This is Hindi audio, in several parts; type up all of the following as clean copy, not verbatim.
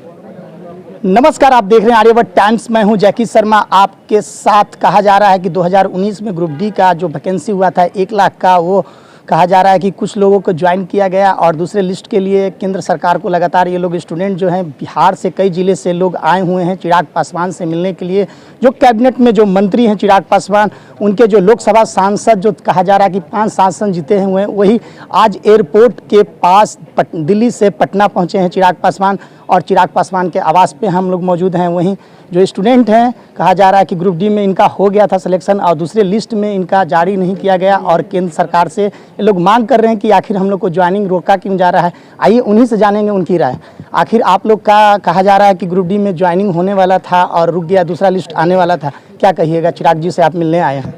नमस्कार, आप देख रहे हैं आर्यभट्ट टाइम्स। मैं हूं जैकी शर्मा आपके साथ। कहा जा रहा है कि 2019 में ग्रुप डी का जो वैकेंसी हुआ था 1 लाख का, वो कहा जा रहा है कि कुछ लोगों को ज्वाइन किया गया और दूसरे लिस्ट के लिए केंद्र सरकार को लगातार ये लोग स्टूडेंट जो हैं बिहार से कई ज़िले से लोग आए हुए हैं चिराग पासवान से मिलने के लिए। जो कैबिनेट में जो मंत्री हैं चिराग पासवान, उनके जो लोकसभा सांसद जो कहा जा रहा है कि 5 सांसद जीते हुए हैं, वही आज एयरपोर्ट के पास दिल्ली से पटना पहुँचे हैं चिराग पासवान। और चिराग पासवान के आवास पे हम लोग मौजूद हैं। वहीं जो स्टूडेंट हैं, कहा जा रहा है कि ग्रुप डी में इनका हो गया था सिलेक्शन और दूसरे लिस्ट में इनका जारी नहीं किया गया और केंद्र सरकार से ये लोग मांग कर रहे हैं कि आखिर हम लोग को ज्वाइनिंग रोका क्यों जा रहा है। आइए उन्हीं से जानेंगे उनकी राय। आखिर आप लोग का कहा जा रहा है कि ग्रुप डी में ज्वाइनिंग होने वाला था और रुक गया, दूसरा लिस्ट आने वाला था, क्या कहिएगा? चिराग जी से आप मिलने आए हैं।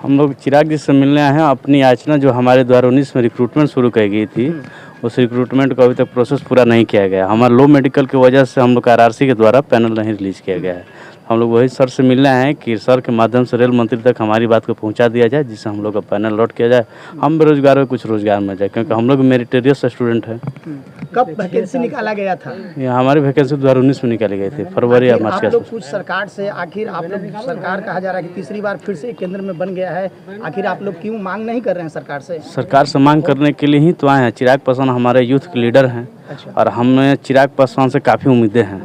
हम लोग चिराग जी से मिलने आए हैं। अपनी याचना जो हमारे 2019 में रिक्रूटमेंट शुरू की गई थी, उस रिक्रूटमेंट को अभी तक प्रोसेस पूरा नहीं किया गया। हमारा लो मेडिकल की वजह से हम लोग का आरआरसी के द्वारा पैनल नहीं रिलीज़ किया गया है। हम लोग वही सर से मिलने आए हैं कि सर के माध्यम से रेल मंत्री तक हमारी बात को पहुंचा दिया जाए, जिससे हम लोग का पैनल लॉट किया जाए, हम बेरोजगार को कुछ रोजगार मिल जाए, क्योंकि हम लोग मेरिटोरियस स्टूडेंट हैं। कब वैकेंसी निकाला गया था? ये हमारी वैकेंसी 2019 में निकाली गई थी, फरवरी या मार्च के आप लोग आसपास। कुछ सरकार से आखिर आप लोग सरकार कहा जा रहा है कि तीसरी बार फिर से केंद्र में बन गया है, आखिर आप लोग क्यों मांग नहीं कर रहे हैं सरकार से? सरकार से मांग करने के लिए ही तो आए हैं। चिराग पासवान हमारे यूथ के लीडर हैं। अच्छा। और हमें चिराग पासवान से काफ़ी उम्मीदें हैं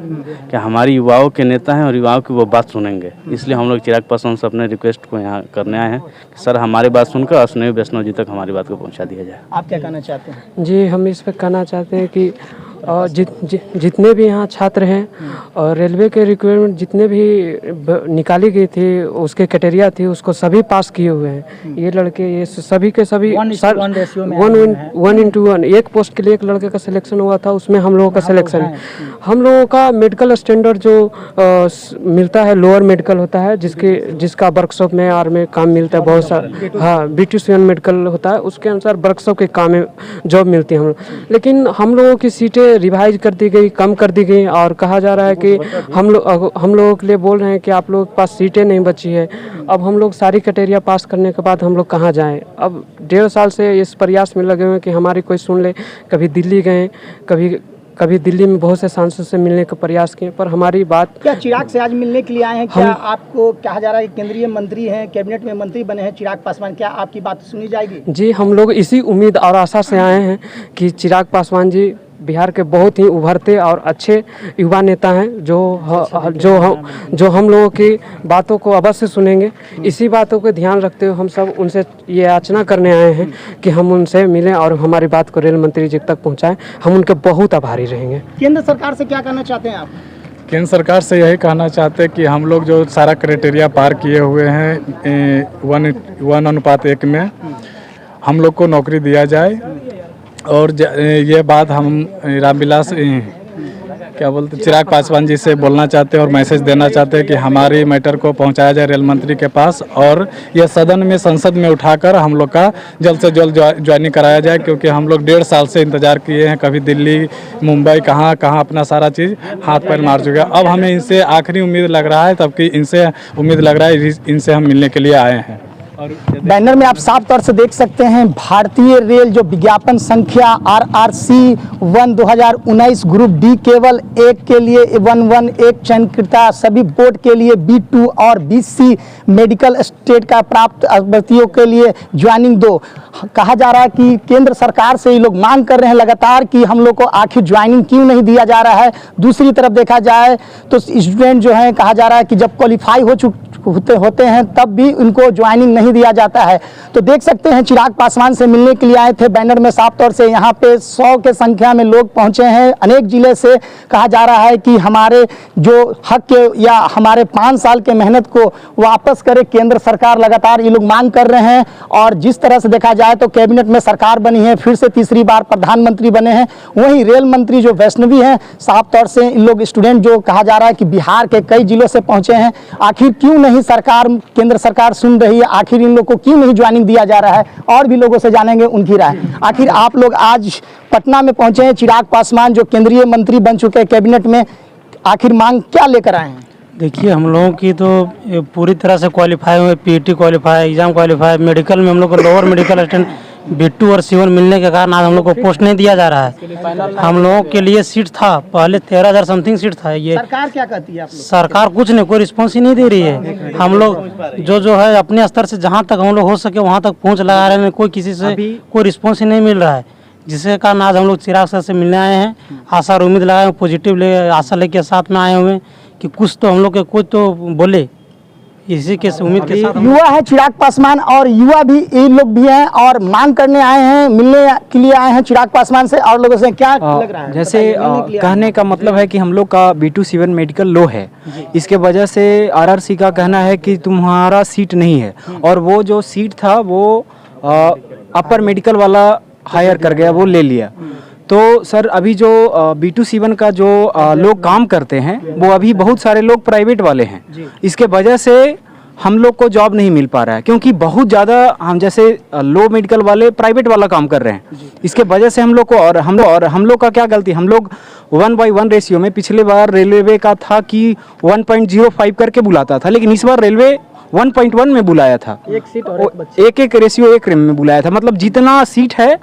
कि हमारे युवाओं के नेता हैं और युवाओं की वो बात सुनेंगे। इसलिए हम लोग चिराग पासवान से अपने रिक्वेस्ट को यहाँ करने आए हैं कि सर हमारी बात सुनकर अश्विनी वैष्णव जी तक हमारी बात को पहुँचा दिया जाए। आप क्या कहना चाहते हैं? जी, हम इस पर कहना चाहते हैं कि जितने भी यहाँ छात्र हैं और रेलवे के रिक्वायरमेंट जितने भी निकाली गई थी, उसके क्राइटेरिया थी, उसको सभी पास किए हुए हैं। ये लड़के ये सभी के सभी 1:1 एक पोस्ट के लिए एक लड़के का सिलेक्शन हुआ था, उसमें हम लोगों का सिलेक्शन है। हम लोगों का मेडिकल स्टैंडर्ड जो मिलता है लोअर मेडिकल होता है, जिसका वर्कशॉप में और में काम मिलता है बहुत सारा। हाँ, ब्यूटिशियन मेडिकल होता है, उसके अनुसार वर्कशॉप के काम में जॉब मिलती है हम। लेकिन हम लोगों की सीटें रिवाइज कर दी गई, कम कर दी गई और कहा जा रहा है कि हम लोगों के लिए बोल रहे हैं कि आप लोगों के पास सीटें नहीं बची है। अब हम लोग सारी क्राइटेरिया पास करने के बाद हम लोग कहाँ जाएं? अब 1.5 साल से इस प्रयास में लगे हुए हैं कि हमारी कोई सुन ले। कभी दिल्ली गए, कभी दिल्ली में बहुत से सांसद से मिलने का प्रयास किए, पर हमारी बात। क्या चिराग से आज मिलने के लिए आए हैं? क्या आपको कहा जा रहा है कि केंद्रीय मंत्री हैं, कैबिनेट में मंत्री बने हैं चिराग पासवान, क्या आपकी बात सुनी जाएगी? जी, हम लोग इसी उम्मीद और आशा से आए हैं कि चिराग पासवान जी बिहार के बहुत ही उभरते और अच्छे युवा नेता हैं, जो हम लोगों की बातों को अवश्य सुनेंगे। इसी बातों को ध्यान रखते हुए हम सब उनसे ये याचना करने आए हैं कि हम उनसे मिलें और हमारी बात को रेल मंत्री जी तक पहुंचाएं। हम उनके बहुत आभारी रहेंगे। केंद्र सरकार से क्या कहना चाहते हैं आप? केंद्र सरकार से यही कहना चाहते हैं कि हम लोग जो सारा क्राइटेरिया पार किए हुए हैं 1:1 में, हम लोग को नौकरी दिया जाए। और ये बात हम रामविलास क्या बोलते चिराग पासवान जी से बोलना चाहते हैं और मैसेज देना चाहते हैं कि हमारी मैटर को पहुंचाया जाए रेल मंत्री के पास और यह सदन में संसद में उठाकर हम लोग का जल्द से जल्द ज्वाइनिंग कराया जाए, क्योंकि हम लोग 1.5 साल से इंतजार किए हैं। कभी दिल्ली, मुंबई, कहाँ अपना सारा चीज़ हाथ पैर मार चुके हैं। अब हमें इनसे आखिरी उम्मीद लग रहा है, तब कि इनसे उम्मीद लग रहा है, इनसे हम मिलने के लिए आए हैं। बैनर में आप साफ तौर से देख सकते हैं भारतीय रेल जो विज्ञापन संख्या RRC 1 2019 ग्रुप डी केवल 1 के लिए 111 चयनकर्ता, सभी बोर्ड के लिए B2 और BC मेडिकल स्टेट का प्राप्त अभ्यर्थियों के लिए ज्वाइनिंग 2। कहा जा रहा है कि केंद्र सरकार से ये लोग मांग कर रहे हैं लगातार कि हम लोग को आखिर ज्वाइनिंग क्यों नहीं दिया जा रहा है। दूसरी तरफ देखा जाए तो स्टूडेंट जो हैं, कहा जा रहा है कि जब क्वालिफाई होते हैं तब भी उनको ज्वाइनिंग नहीं दिया जाता है। तो देख सकते हैं चिराग पासवान से मिलने के लिए आए थे। बैनर में साफ तौर से यहाँ पे 100 के संख्या में लोग पहुँचे हैं अनेक जिले से। कहा जा रहा है कि हमारे जो हक के या हमारे 5 साल के मेहनत को वापस करे केंद्र सरकार, लगातार ये लोग मांग कर रहे हैं। और जिस तरह से देखा जाए तो कैबिनेट में सरकार बनी है, फिर से तीसरी बार प्रधानमंत्री बने हैं। वहीं रेल मंत्री जो वैष्णवी हैं, साफ तौर से इन लोग स्टूडेंट जो कहा जा रहा है कि बिहार के कई जिलों से पहुँचे हैं। आखिर क्यों नहीं सरकार, केंद्र सरकार सुन रही है? आखिर इन लोग को क्यों नहीं ज्वाइनिंग दिया जा रहा है? और भी लोगों से जानेंगे उनकी राय। आखिर आप लोग आज पटना में पहुंचे हैं, चिराग पासवान जो केंद्रीय मंत्री बन चुके हैं कैबिनेट में, आखिर मांग क्या लेकर आए हैं? देखिए, हम लोगों की तो पूरी तरह से क्वालिफाई हुए, PET qualify, exam qualify, medical में हम लोग को लोअर मेडिकल असिस्टेंट बिट्टू और शिवन मिलने के कारण आज हम लोग को पोस्ट नहीं दिया जा रहा है। हम लोगों के लिए सीट था पहले 13,000 समथिंग सीट था। ये सरकार क्या कहती है आप लोग? सरकार कुछ नहीं, कोई रिस्पॉन्स ही नहीं दे रही है। हम लोग जो है अपने स्तर से जहाँ तक हम लोग हो सके वहाँ तक पहुँच लगा रहे हैं, कोई किसी से कोई रिस्पॉन्स ही नहीं मिल रहा है, जिसके कारण आज हम लोग चिराग सर से मिलने आए हैं। आशा और उम्मीद लगाए, पॉजिटिव आशा लेके साथ में आए हुए हैं कि कुछ तो हम लोग के कुछ तो बोले, इसी के उम्मीद के साथ। युवा है चिराग पासवान और युवा भी ये लोग भी हैं और मांग करने आए हैं, मिलने के लिए आए हैं चिराग पासवान से और लोगों से। क्या लग रहा है? जैसे बताइए, मिलने के लिए कहने का मतलब है कि हम लोग का B2C1 मेडिकल लो है, इसके वजह से RRC का कहना है कि तुम्हारा सीट नहीं है, और वो जो सीट था वो अपर मेडिकल वाला हायर कर गया, वो ले लिया। तो सर अभी जो B2C1 का जो लोग काम करते हैं वो अभी बहुत सारे लोग प्राइवेट वाले हैं, इसके वजह से हम लोग को जॉब नहीं मिल पा रहा है, क्योंकि बहुत ज़्यादा हम जैसे लो मेडिकल वाले प्राइवेट वाला काम कर रहे हैं, इसके वजह से हम लोग को और हम लोग का क्या गलती, हम लोग 1/1 रेशियो में पिछले बार रेलवे का था कि 1.05 करके बुलाता था, लेकिन इस बार रेलवे 1.1 में बुलाया था, एक सीट और एक रेशियो एक में बुलाया था। मतलब जितना सीट है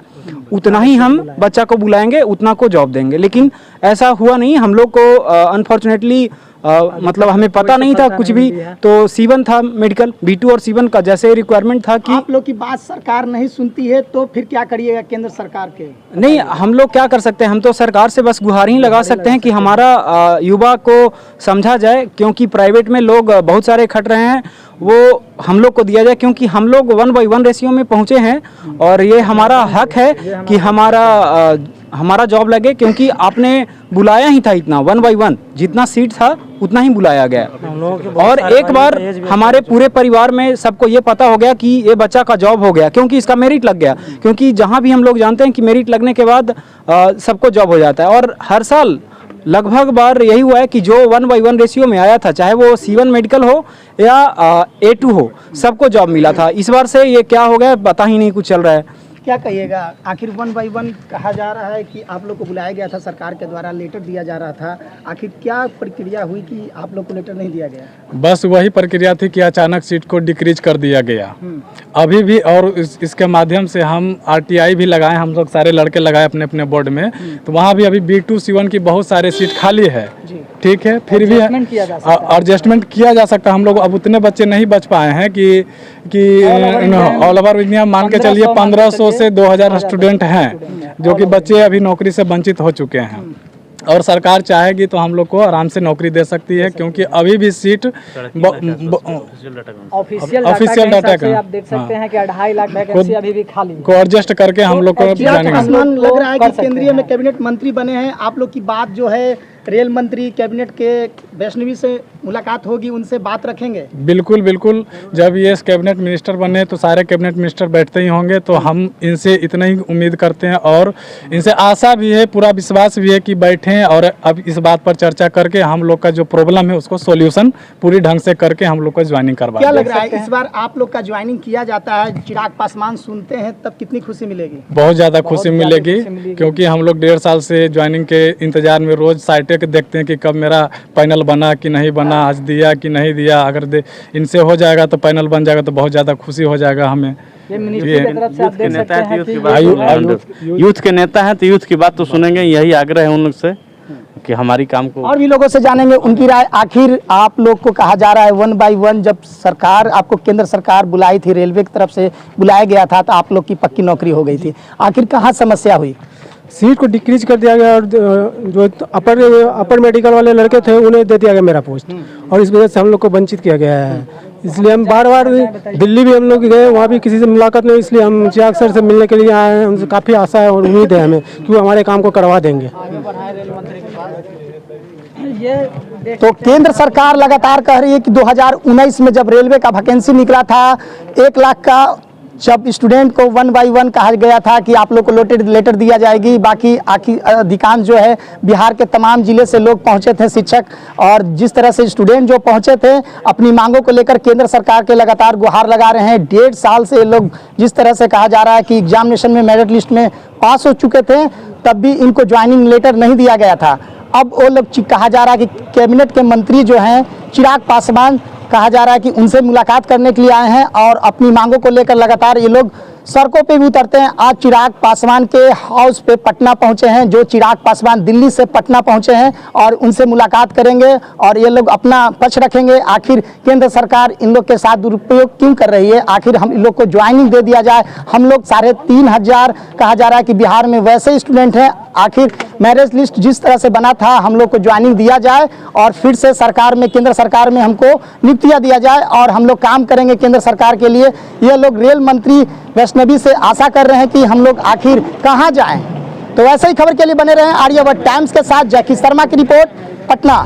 उतना ही हम बच्चा को बुलाएंगे, उतना को जॉब देंगे, लेकिन ऐसा हुआ नहीं। हम लोग को अनफॉर्चुनेटली मतलब हमें पता नहीं था कुछ भी, तो C1 था मेडिकल, B2 और C1 का जैसे रिक्वायरमेंट था कि आप लोग की बात सरकार नहीं सुनती है तो फिर क्या करिएगा केंद्र सरकार के? नहीं, हम लोग क्या कर सकते हैं, हम तो सरकार से बस गुहार ही लगा सकते हैं कि हमारा युवा को समझा जाए, क्योंकि प्राइवेट में लोग बहुत सारे खट रहे हैं, वो हम लोग को दिया जाए, क्योंकि हम लोग 1/1 रेशियो में पहुँचे हैं और ये हमारा हक है कि हमारा जॉब लगे, क्योंकि आपने बुलाया ही था इतना 1/1, जितना सीट था उतना ही बुलाया गया। और एक बार हमारे पूरे परिवार में सबको ये पता हो गया कि ये बच्चा का जॉब हो गया, क्योंकि इसका मेरिट लग गया, क्योंकि जहाँ भी हम लोग जानते हैं कि मेरिट लगने के बाद सबको जॉब हो जाता है। और हर साल लगभग बार यही हुआ है कि जो 1/1 रेशियो में आया था, चाहे वो C1 मेडिकल हो या A2 हो, सबको जॉब मिला था। इस बार से ये क्या हो गया पता ही नहीं, कुछ चल रहा है। क्या कहिएगा? आखिर 1/1 कहा जा रहा है कि आप लोग को बुलाया गया था, सरकार के द्वारा लेटर दिया जा रहा था, आखिर क्या प्रक्रिया हुई कि आप लोग को लेटर नहीं दिया गया? बस वही प्रक्रिया थी कि अचानक सीट को डिक्रीज कर दिया गया अभी भी, और इसके माध्यम से हम RTI भी लगाए, हम लोग सारे लड़के लगाए अपने अपने बोर्ड में, तो वहाँ भी अभी B2C1 की बहुत सारे सीट खाली है। ठीक है, फिर भी एडजस्टमेंट किया जा सकता है। हम लोग अब उतने बच्चे नहीं बच पाए हैं कि ऑल ओवर इंडिया मान के चलिए 1500 से 2000 स्टूडेंट हैं जो कि बच्चे अभी नौकरी से वंचित हो चुके हैं, और सरकार चाहेगी तो हम लोग को आराम से नौकरी दे सकती है, क्योंकि अभी भी सीट ऑफिशियल डाटा का आप देख सकते हैं कि 2.5 लाख वैकेंसी अभी भी खाली को एडजस्ट करके हम लोग को लग रहा है कि केंद्रीय में कैबिनेट मंत्री बने हैं। आप लोग की बात जो है रेल मंत्री कैबिनेट के वैष्णवी से मुलाकात होगी, उनसे बात रखेंगे? बिल्कुल बिल्कुल, जब ये कैबिनेट मिनिस्टर बने तो सारे कैबिनेट मिनिस्टर बैठते ही होंगे, तो हम इनसे इतना ही उम्मीद करते हैं और इनसे आशा भी है, पूरा विश्वास भी है कि बैठें और अब इस बात पर चर्चा करके हम लोग का जो प्रॉब्लम है उसको सॉल्यूशन पूरी ढंग से करके हम लोग को ज्वाइनिंग करवा। क्या लग रहा है इस बार आप लोग का ज्वाइनिंग किया जाता है, चिराग पासवान सुनते हैं तब कितनी खुशी मिलेगी? बहुत ज़्यादा खुशी मिलेगी, क्योंकि हम लोग 1.5 साल से ज्वाइनिंग के इंतजार में रोज साइटें देखते हैं कि कब मेरा पैनल बना कि नहीं बना, आज दिया कि नहीं दिया। अगर इनसे हो जाएगा तो पैनल बन जाएगा तो बहुत ज़्यादा खुशी हो जाएगा हमें। यूथ के नेता है तो यूथ के नेता हैं तो यूथ की बात तो सुनेंगे, यही आग्रह है उन लोग से कि हमारी काम को। और भी लोगों से जानेंगे उनकी राय। आखिर आप लोग को कहा जा रहा है 1/1 जब सरकार आपको केंद्र सरकार बुलाई थी, रेलवे की तरफ से बुलाया गया था तो आप लोग की पक्की नौकरी हो गई थी, आखिर कहाँ समस्या हुई? सीट को डिक्रीज कर दिया गया और जो अपर मेडिकल वाले लड़के थे उन्हें दे दिया गया मेरा पोस्ट, और इस वजह से हम लोग को वंचित किया गया है। इसलिए हम बार बार दिल्ली भी हम लोग गए, वहाँ भी किसी से मुलाकात नहीं, इसलिए हम चिराग सर से मिलने के लिए आए हैं। उनसे काफ़ी आशा है और उम्मीद है हमें कि वो हमारे काम को करवा देंगे। तो केंद्र सरकार लगातार कह रही है कि 2019 में जब रेलवे का वैकेंसी निकला था 1 लाख का, जब स्टूडेंट को 1/1 कहा गया था कि आप लोग को लेटर दिया जाएगी, बाकी अधिकांश जो है बिहार के तमाम जिले से लोग पहुंचे थे शिक्षक, और जिस तरह से स्टूडेंट जो पहुंचे थे अपनी मांगों को लेकर केंद्र सरकार के लगातार गुहार लगा रहे हैं। 1.5 साल से लोग जिस तरह से कहा जा रहा है कि एग्जामिनेशन में मेरिट लिस्ट में पास हो चुके थे तब भी इनको ज्वाइनिंग लेटर नहीं दिया गया था। अब वो लोग कहा जा रहा है कि कैबिनेट के मंत्री जो हैं चिराग पासवान, कहा जा रहा है कि उनसे मुलाकात करने के लिए आए हैं और अपनी मांगों को लेकर लगातार ये लोग सड़कों पे भी उतरते हैं। आज चिराग पासवान के हाउस पे पटना पहुंचे हैं, जो चिराग पासवान दिल्ली से पटना पहुंचे हैं, और उनसे मुलाकात करेंगे और ये लोग अपना पक्ष रखेंगे। आखिर केंद्र सरकार इन लोग के साथ दुरुपयोग क्यों कर रही है, आखिर हम इन लोग को ज्वाइनिंग दे दिया जाए। हम लोग 3,500 कहा जा रहा है कि बिहार में वैसे स्टूडेंट हैं, आखिर मैरिज लिस्ट जिस तरह से बना था हम लोग को ज्वाइनिंग दिया जाए और फिर से सरकार में, केंद्र सरकार में हमको नियुक्तियां दिया जाए और हम लोग काम करेंगे केंद्र सरकार के लिए। ये लोग रेल मंत्री वैष्णवी से आशा कर रहे हैं कि हम लोग आखिर कहां जाएं। तो ऐसे ही खबर के लिए बने रहें आर्यावर्त टाइम्स के साथ। जैकी शर्मा की रिपोर्ट, पटना।